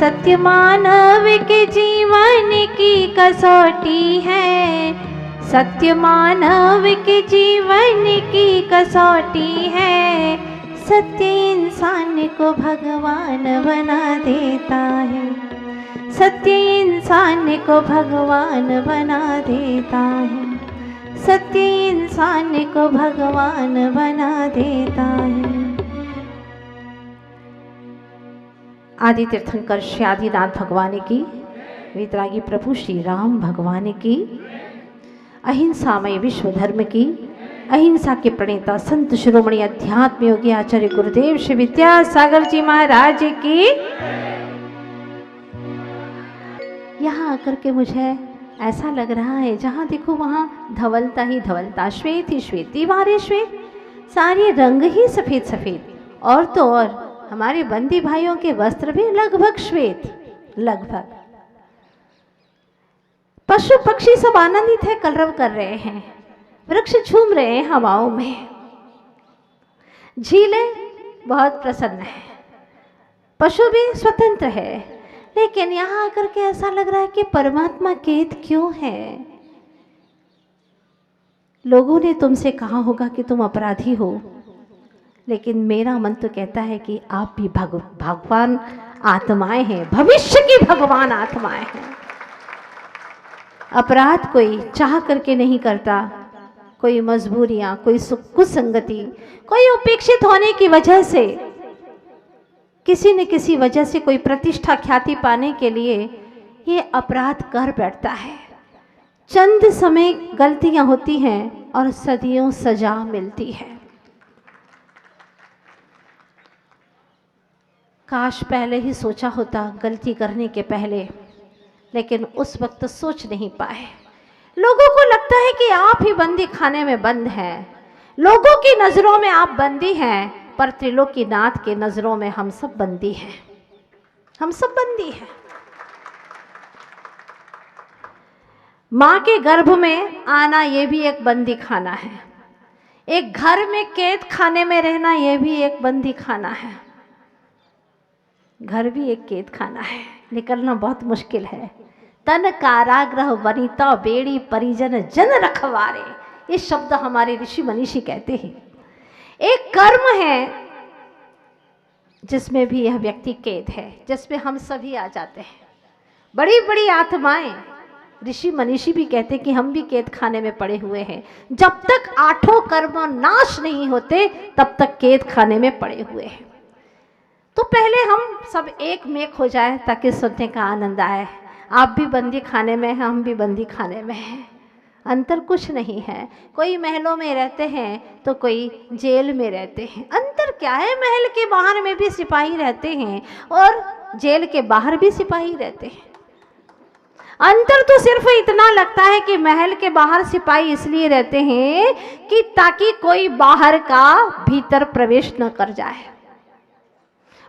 सत्य मानव के जीवन की कसौटी है, सत्य मानव के जीवन की कसौटी है। सत्य इंसान को भगवान बना देता है, सत्य इंसान को भगवान बना देता है, सत्य इंसान को भगवान बना देता है। आदि तीर्थंकर श्री आदिनाथ भगवान की, वितरागी प्रभु श्री राम भगवान की, अहिंसामय विश्व धर्म की, अहिंसा के प्रणेता संत शिरोमणि अध्यात्म योगी आचार्य गुरुदेव श्री विद्यासागर जी महाराज की। यहाँ आकर के मुझे ऐसा लग रहा है जहाँ देखो वहाँ धवलता ही धवलता, श्वेत ही श्वेत, दीवारें श्वेत, सारे रंग ही सफ़ेद सफ़ेद, और तो और हमारे बंदी भाइयों के वस्त्र भी लगभग श्वेत, लगभग। पशु पक्षी सब आनंदित है, कलरव कर रहे हैं, वृक्ष झूम रहे हैं हवाओं में, झीलें बहुत प्रसन्न है, पशु भी स्वतंत्र है। लेकिन यहाँ आकर के ऐसा लग रहा है कि परमात्मा कैद क्यों है। लोगों ने तुमसे कहा होगा कि तुम अपराधी हो, लेकिन मेरा मन तो कहता है कि आप भी भगवान आत्माएं हैं, भविष्य की भगवान आत्माएं हैं। अपराध कोई चाह करके नहीं करता, कोई मजबूरियां, कोई कुसंगति, कोई उपेक्षित होने की वजह से, किसी न किसी वजह से, कोई प्रतिष्ठा ख्याति पाने के लिए ये अपराध कर बैठता है। चंद समय गलतियां होती हैं और सदियों सजा मिलती है। काश पहले ही सोचा होता गलती करने के पहले, लेकिन उस वक्त सोच नहीं पाए। लोगों को लगता है कि आप ही बंदी खाने में बंद हैं, लोगों की नजरों में आप बंदी हैं, पर त्रिलोकीनाथ के नजरों में हम सब बंदी हैं, हम सब बंदी हैं। मां के गर्भ में आना ये भी एक बंदी खाना है, एक घर में कैद खाने में रहना ये भी एक बंदी खाना है। घर भी एक कैद खाना है, निकलना बहुत मुश्किल है। तन कारागृह वनिता बेड़ी परिजन जन रखवारे, ये शब्द हमारे ऋषि मनीषी कहते हैं। एक कर्म है जिसमें भी यह व्यक्ति कैद है, जिसमें हम सभी आ जाते हैं। बड़ी बड़ी आत्माएं, ऋषि मनीषी भी कहते हैं कि हम भी कैद खाने में पड़े हुए हैं। जब तक आठों कर्म नाश नहीं होते तब तक कैद खाने में पड़े हुए हैं। तो पहले हम सब एक मेक हो जाए ताकि सुनने का आनंद आए। आप भी बंदी खाने में हैं, हम भी बंदी खाने में हैं, अंतर कुछ नहीं है। कोई महलों में रहते हैं तो कोई जेल में रहते हैं, अंतर क्या है? महल के बाहर में भी सिपाही रहते हैं और जेल के बाहर भी सिपाही रहते हैं। अंतर तो सिर्फ इतना लगता है कि महल के बाहर सिपाही इसलिए रहते हैं कि ताकि कोई बाहर का भीतर प्रवेश न कर जाए।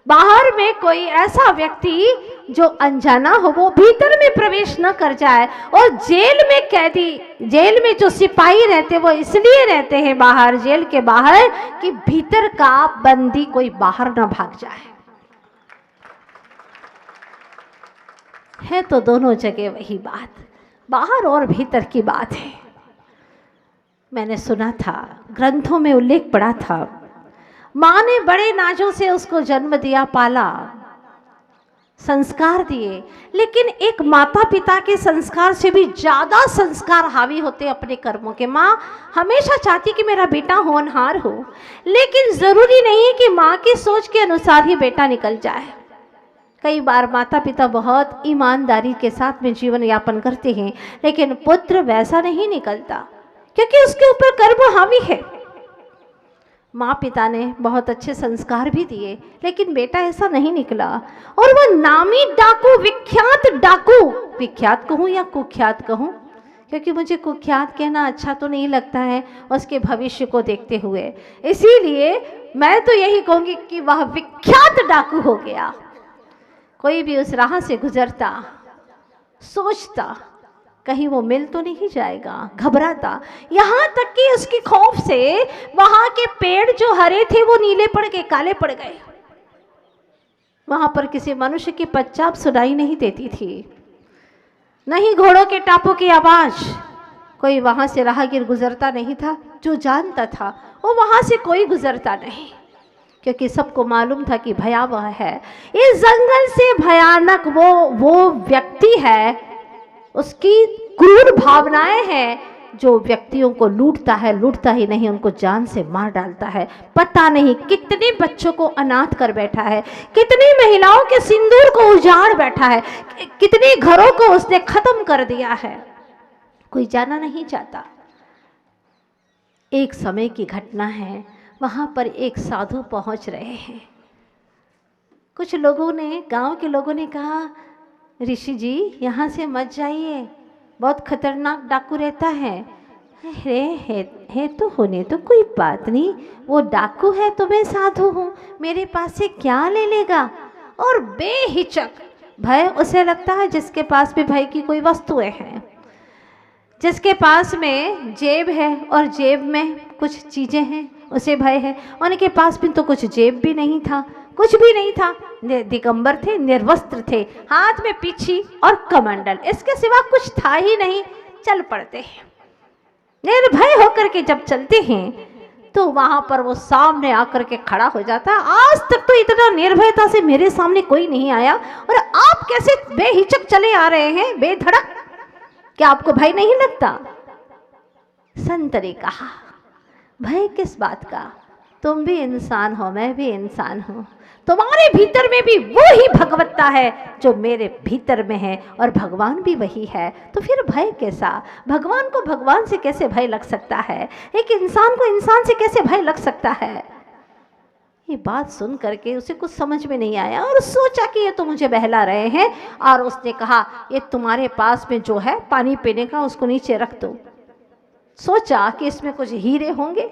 बाहर में कोई ऐसा व्यक्ति जो अनजाना हो वो भीतर में प्रवेश न कर जाए। और जेल में कैदी, जेल में जो सिपाही रहते वो इसलिए रहते हैं बाहर, जेल के बाहर, कि भीतर का बंदी कोई बाहर न भाग जाए। है तो दोनों जगह वही बात, बाहर और भीतर की बात है। मैंने सुना था, ग्रंथों में उल्लेख पड़ा था, माँ ने बड़े नाजों से उसको जन्म दिया, पाला, संस्कार दिए, लेकिन एक माता पिता के संस्कार से भी ज़्यादा संस्कार हावी होते अपने कर्मों के। माँ हमेशा चाहती कि मेरा बेटा होनहार हो, लेकिन ज़रूरी नहीं है कि माँ की सोच के अनुसार ही बेटा निकल जाए। कई बार माता पिता बहुत ईमानदारी के साथ में जीवन यापन करते हैं, लेकिन पुत्र वैसा नहीं निकलता क्योंकि उसके ऊपर कर्म हावी है। माँ पिता ने बहुत अच्छे संस्कार भी दिए, लेकिन बेटा ऐसा नहीं निकला और वह नामी डाकू, विख्यात डाकू, विख्यात कहूँ या कुख्यात कहूँ, क्योंकि मुझे कुख्यात कहना अच्छा तो नहीं लगता है उसके भविष्य को देखते हुए, इसीलिए मैं तो यही कहूँगी कि वह विख्यात डाकू हो गया। कोई भी उस राह से गुजरता सोचता कहीं वो मिल तो नहीं जाएगा, घबराता, यहाँ तक कि उसकी खौफ से वहां के पेड़ जो हरे थे वो नीले पड़ गए, काले पड़ गए। वहाँ पर किसी मनुष्य की पच्चाप सुनाई नहीं देती थी, नहीं घोड़ों के टापों की आवाज़। कोई वहाँ से राहगीर गुजरता नहीं था, जो जानता था वो वहाँ से कोई गुजरता नहीं, क्योंकि सबको मालूम था कि भयावह है। इस जंगल से भयानक वो व्यक्ति है, उसकी क्रूर भावनाएं हैं, जो व्यक्तियों को लूटता है, लूटता ही नहीं उनको जान से मार डालता है। पता नहीं कितने बच्चों को अनाथ कर बैठा है, कितनी महिलाओं के सिंदूर को उजाड़ बैठा है, कितने घरों को उसने खत्म कर दिया है, कोई जाना नहीं चाहता। एक समय की घटना है, वहाँ पर एक साधु पहुँच रहे हैं। कुछ लोगों ने, गांव के लोगों ने कहा, ऋषि जी यहाँ से मत जाइए, बहुत खतरनाक डाकू रहता है। है तो होने तो कोई बात नहीं, वो डाकू है तो मैं साधु हूँ, मेरे पास से क्या ले लेगा। और बेहिचक, भय उसे लगता है जिसके पास भी भय की कोई वस्तुएं हैं, जिसके पास में जेब है और जेब में कुछ चीज़ें हैं उसे भय है। उनके पास भी तो कुछ जेब भी नहीं था, कुछ भी नहीं था, दिगंबर थे, निर्वस्त्र थे, हाथ में पीछी और कमंडल, इसके सिवा कुछ था ही नहीं। चल पड़ते हैं, निर्भय होकर के जब चलते हैं तो वहां पर वो सामने आकर के खड़ा हो जाता है। आज तक तो इतना निर्भयता से मेरे सामने कोई नहीं आया, और आप कैसे बेहिचक चले आ रहे हैं, बेधड़क, क्या आपको भय नहीं लगता? संत ने कहा, भय किस बात का, तुम भी इंसान हो, मैं भी इंसान हूँ, तुम्हारे भीतर में भी वो ही भगवत्ता है जो मेरे भीतर में है, और भगवान भी वही है, तो फिर भय कैसा? भगवान को भगवान से कैसे भय लग सकता है, एक इंसान को इंसान से कैसे भय लग सकता है? ये बात सुन करके उसे कुछ समझ में नहीं आया, और सोचा कि ये तो मुझे बहला रहे हैं, और उसने कहा, ये तुम्हारे पास में जो है पानी पीने का, उसको नीचे रख दो। सोचा कि इसमें कुछ हीरे होंगे।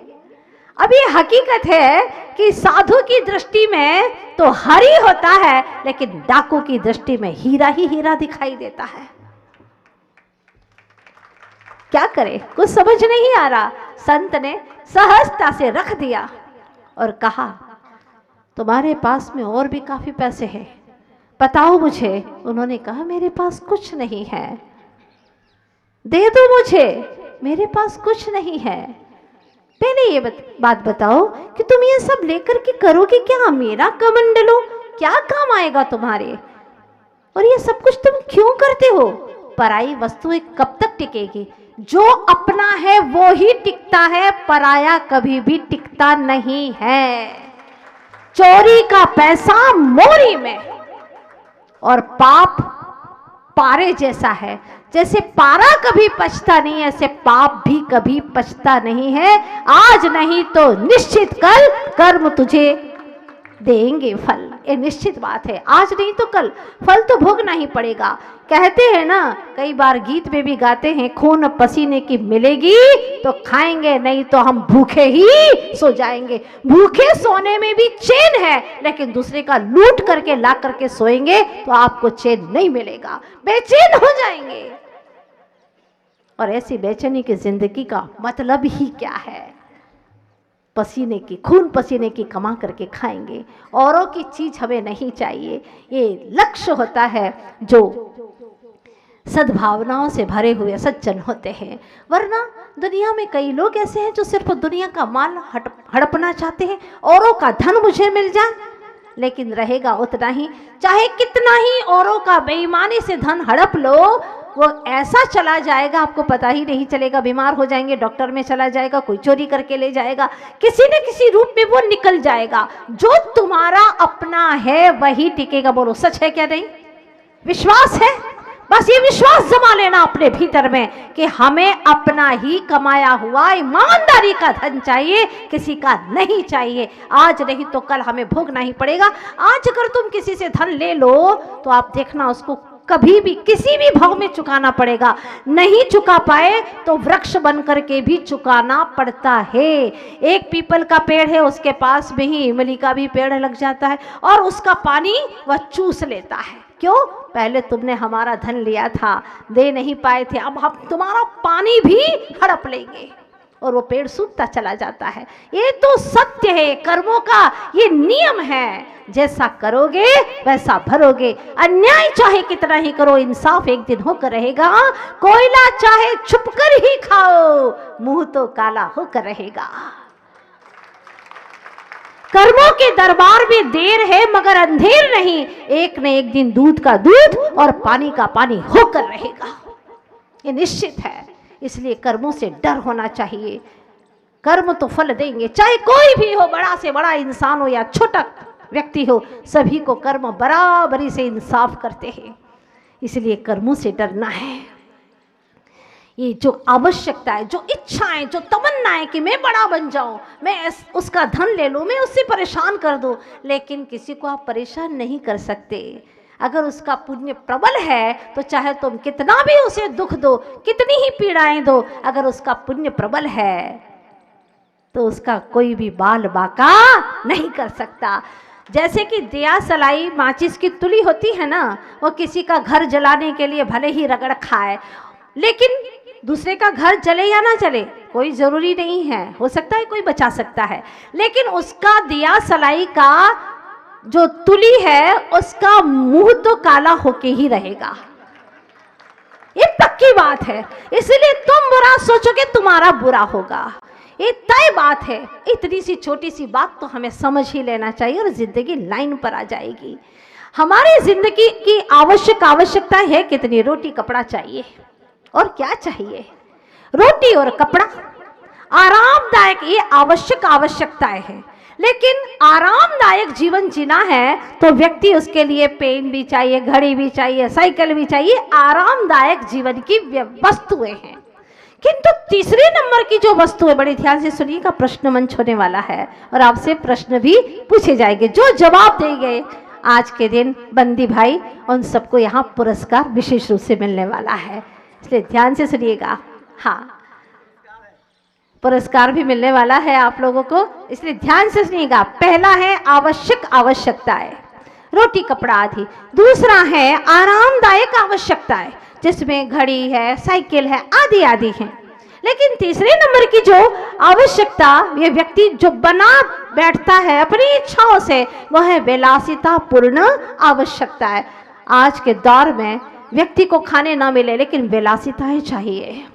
अब ये हकीकत है कि साधु की दृष्टि में तो हरी होता है, लेकिन डाकू की दृष्टि में हीरा ही हीरा दिखाई देता है। क्या करे, कुछ समझ नहीं आ रहा। संत ने सहजता से रख दिया और कहा, तुम्हारे पास में और भी काफी पैसे हैं, बताओ मुझे। उन्होंने कहा, मेरे पास कुछ नहीं है, दे दो मुझे, मेरे पास कुछ नहीं है। पहले ये बात बताओ कि तुम ये सब लेकर के करोगे क्या? मेरा कमंडलो क्या काम आएगा तुम्हारे? और ये सब कुछ तुम क्यों करते हो? पराई वस्तु कब तक टिकेगी? जो अपना है वो ही टिकता है, पराया कभी भी टिकता नहीं है। चोरी का पैसा मोरी में, और पाप पारे जैसा है। जैसे पारा कभी पचता नहीं, ऐसे पाप भी कभी पचता नहीं है। आज नहीं तो निश्चित कल कर्म तुझे देंगे फल, ये निश्चित बात है। आज नहीं तो कल फल तो भोगना ही पड़ेगा। कहते हैं ना, कई बार गीत में भी गाते हैं, खून पसीने की मिलेगी तो खाएंगे, नहीं तो हम भूखे ही सो जाएंगे। भूखे सोने में भी चैन है, लेकिन दूसरे का लूट करके ला करके सोएंगे तो आपको चैन नहीं मिलेगा, बेचैन हो जाएंगे। और ऐसी बेचैनी की जिंदगी का मतलब ही क्या है? पसीने की, खून पसीने की कमा करके खाएंगे, औरों की चीज हमें नहीं चाहिए। ये लक्ष्य होता है जो सद्भावनाओं से भरे हुए सज्जन होते हैं। वरना दुनिया में कई लोग ऐसे हैं जो सिर्फ दुनिया का माल हड़पना चाहते हैं, औरों का धन मुझे मिल जाए, लेकिन रहेगा उतना ही। चाहे कितना ही औरों का बेईमानी से धन हड़प लो, वो ऐसा चला जाएगा आपको पता ही नहीं चलेगा। बीमार हो जाएंगे, डॉक्टर में चला जाएगा, कोई चोरी करके ले जाएगा, किसी न किसी रूप में वो निकल जाएगा। जो तुम्हारा अपना है वही टिकेगा। बोलो, सच है क्या नहीं? विश्वास है? बस ये विश्वास जमा लेना अपने भीतर में कि हमें अपना ही कमाया हुआ ईमानदारी का धन चाहिए, किसी का नहीं चाहिए। आज नहीं तो कल हमें भोगना ही पड़ेगा। आज अगर तुम किसी से धन ले लो तो आप देखना उसको कभी भी किसी भी भाव में चुकाना पड़ेगा। नहीं चुका पाए तो वृक्ष बन करके भी चुकाना पड़ता है। एक पीपल का पेड़ है, उसके पास में ही इमली का भी पेड़ लग जाता है, और उसका पानी वह चूस लेता है। क्यों? पहले तुमने हमारा धन लिया था, दे नहीं पाए थे, अब हम तुम्हारा पानी भी हड़प लेंगे। और वो पेड़ सूखता चला जाता है। ये तो सत्य है, कर्मों का ये नियम है, जैसा करोगे वैसा भरोगे। अन्याय चाहे कितना ही करो, इंसाफ एक दिन होकर रहेगा। कोयला चाहे छुपकर ही खाओ, मुंह तो काला होकर रहेगा। कर्मों के दरबार में देर है मगर अंधेर नहीं, एक न एक दिन दूध का दूध और पानी का पानी होकर रहेगा, ये निश्चित है। इसलिए कर्मों से डर होना चाहिए। कर्म तो फल देंगे, चाहे कोई भी हो, बड़ा से बड़ा इंसान हो या छोटा व्यक्ति हो, सभी को कर्म बराबरी से इंसाफ करते हैं। इसलिए कर्मों से डरना है। ये जो आवश्यकता है, जो इच्छाएं, जो तमन्नाएं कि मैं बड़ा बन जाऊं, मैं उसका धन ले लूं, मैं उससे परेशान कर दूं, लेकिन किसी को आप परेशान नहीं कर सकते। अगर उसका पुण्य प्रबल है तो चाहे तुम कितना भी उसे दुख दो, कितनी ही पीड़ाएं दो, अगर उसका पुण्य प्रबल है तो उसका कोई भी बाल बाका नहीं कर सकता। जैसे कि दिया सलाई माचिस की तुली होती है ना, वो किसी का घर जलाने के लिए भले ही रगड़ खाए, लेकिन दूसरे का घर जले या ना जले कोई ज़रूरी नहीं है, हो सकता है कोई बचा सकता है, लेकिन उसका दिया सलाई का जो तुली है उसका मुंह तो काला होके ही रहेगा, ये पक्की बात है। इसलिए तुम बुरा सोचोगे तुम्हारा बुरा होगा, ये तय बात है। इतनी सी छोटी सी बात तो हमें समझ ही लेना चाहिए और जिंदगी लाइन पर आ जाएगी। हमारी जिंदगी की आवश्यकता है कितनी, रोटी कपड़ा चाहिए और क्या चाहिए, रोटी और कपड़ा, आरामदायक, ये आवश्यकताएं हैं। लेकिन आरामदायक जीवन जीना है तो व्यक्ति उसके लिए पेन भी चाहिए, घड़ी भी चाहिए, साइकिल भी चाहिए, आरामदायक जीवन की वस्तुएं हैं। किंतु तीसरे नंबर की जो वस्तु है, बड़े ध्यान से सुनिएगा, प्रश्न मंच होने वाला है और आपसे प्रश्न भी पूछे जाएंगे। जो जवाब देंगे आज के दिन बंदी भाई, उन सबको यहाँ पुरस्कार विशेष रूप से मिलने वाला है, इसलिए ध्यान से सुनिएगा। हाँ, पुरस्कार भी मिलने वाला है आप लोगों को, इसलिए ध्यान से सुनिएगा। पहला है आवश्यकताएं, रोटी कपड़ा आदि। दूसरा है आरामदायक आवश्यकताएं, जिसमें घड़ी है, साइकिल है, आदि आदि हैं। लेकिन तीसरे नंबर की जो आवश्यकता ये व्यक्ति जो बना बैठता है अपनी इच्छाओं से, वह है विलासिता पूर्ण आवश्यकता है। आज के दौर में व्यक्ति को खाने ना मिले लेकिन विलासिताएं चाहिए।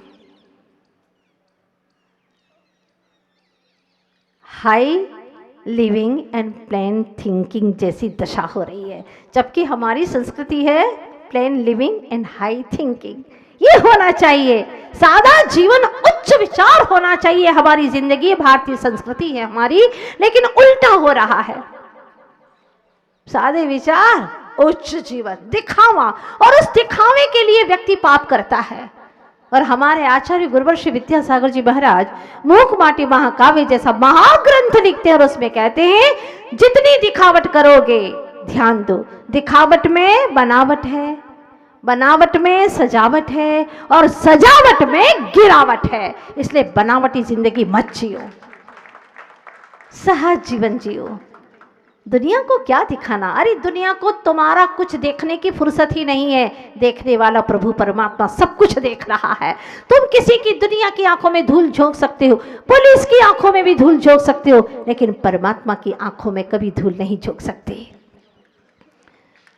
High living and plain thinking जैसी दशा हो रही है, जबकि हमारी संस्कृति है plain living and high thinking. ये होना चाहिए, सादा जीवन, उच्च विचार होना चाहिए हमारी जिंदगी। भारतीय संस्कृति है हमारी, लेकिन उल्टा हो रहा है। सादे विचार, उच्च जीवन, दिखावा, और उस दिखावे के लिए व्यक्ति पाप करता है। और हमारे आचार्य गुरुवर श्री विद्यासागर जी महाराज मूक माटी महाकाव्य जैसा महाग्रंथ लिखते हैं और उसमें कहते हैं, जितनी दिखावट करोगे, ध्यान दो, दिखावट में बनावट है, बनावट में सजावट है, और सजावट में गिरावट है। इसलिए बनावटी जिंदगी मत जियो, सहज जीवन जियो। दुनिया को क्या दिखाना, अरे दुनिया को तुम्हारा कुछ देखने की फुर्सत ही नहीं है। देखने वाला प्रभु परमात्मा सब कुछ देख रहा है। तुम किसी की दुनिया की आंखों में धूल झोंक सकते हो, पुलिस की आंखों में भी धूल झोंक सकते हो, लेकिन परमात्मा की आंखों में कभी धूल नहीं झोंक सकते।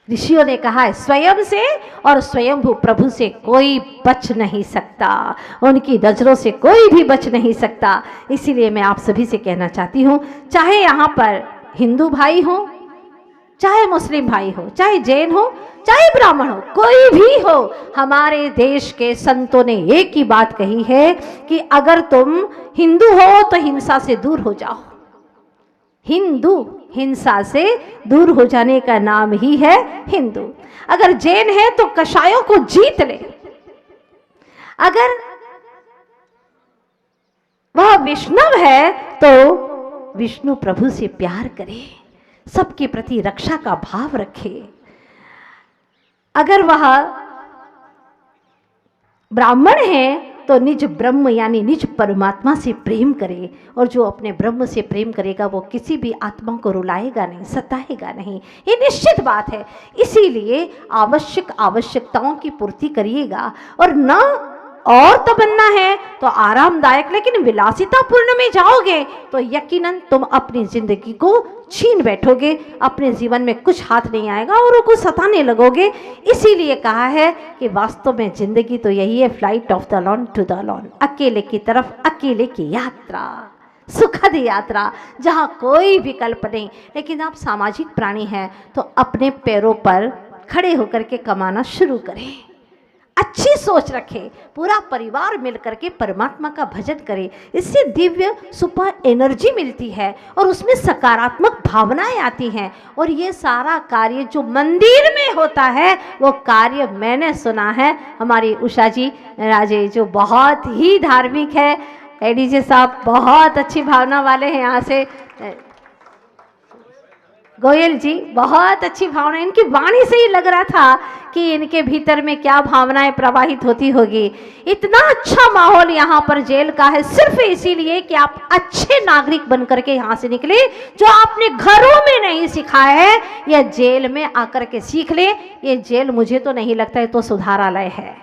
ऋषियों ने कहा है, स्वयं से और स्वयंभू प्रभु से कोई बच नहीं सकता, उनकी नजरों से कोई भी बच नहीं सकता। इसीलिए मैं आप सभी से कहना चाहती हूँ, चाहे यहाँ पर हिंदू भाई हो, चाहे मुस्लिम भाई हो, चाहे जैन हो, चाहे ब्राह्मण हो, कोई भी हो, हमारे देश के संतों ने एक ही बात कही है कि अगर तुम हिंदू हो तो हिंसा से दूर हो जाओ। हिंदू, हिंसा से दूर हो जाने का नाम ही है हिंदू। अगर जैन है तो कषायों को जीत ले, अगर वह विष्णु है तो विष्णु प्रभु से प्यार करे, सबके प्रति रक्षा का भाव रखे। अगर वह ब्राह्मण है तो निज ब्रह्म यानी निज परमात्मा से प्रेम करे, और जो अपने ब्रह्म से प्रेम करेगा वो किसी भी आत्मा को रुलाएगा नहीं, सताएगा नहीं, ये निश्चित बात है। इसीलिए आवश्यकताओं की पूर्ति करिएगा और न और तमन्ना है तो आरामदायक लेकिन विलासितापूर्ण में जाओगे तो यकीनन तुम अपनी जिंदगी को छीन बैठोगे, अपने जीवन में कुछ हाथ नहीं आएगा और उनको सताने लगोगे। इसीलिए कहा है कि वास्तव में जिंदगी तो यही है, flight of the lone to the lone, अकेले की तरफ अकेले की यात्रा, सुखद यात्रा जहाँ कोई विकल्प नहीं। लेकिन आप सामाजिक प्राणी हैं तो अपने पैरों पर खड़े होकर के कमाना शुरू करें, अच्छी सोच रखें, पूरा परिवार मिलकर के परमात्मा का भजन करे। इससे दिव्य सुपर एनर्जी मिलती है और उसमें सकारात्मक भावनाएं आती हैं। और ये सारा कार्य जो मंदिर में होता है वो कार्य मैंने सुना है हमारी उषा जी राजे जो बहुत ही धार्मिक है, एडीजे साहब बहुत अच्छी भावना वाले हैं, यहाँ से गोयल जी बहुत अच्छी भावना, इनकी वाणी से ही लग रहा था कि इनके भीतर में क्या भावनाएं प्रवाहित होती होगी। इतना अच्छा माहौल यहाँ पर जेल का है सिर्फ इसीलिए कि आप अच्छे नागरिक बनकर के यहाँ से निकले, जो आपने घरों में नहीं सीखा है यह जेल में आकर के सीख ले। ये जेल मुझे तो नहीं लगता है तो सुधारालय है।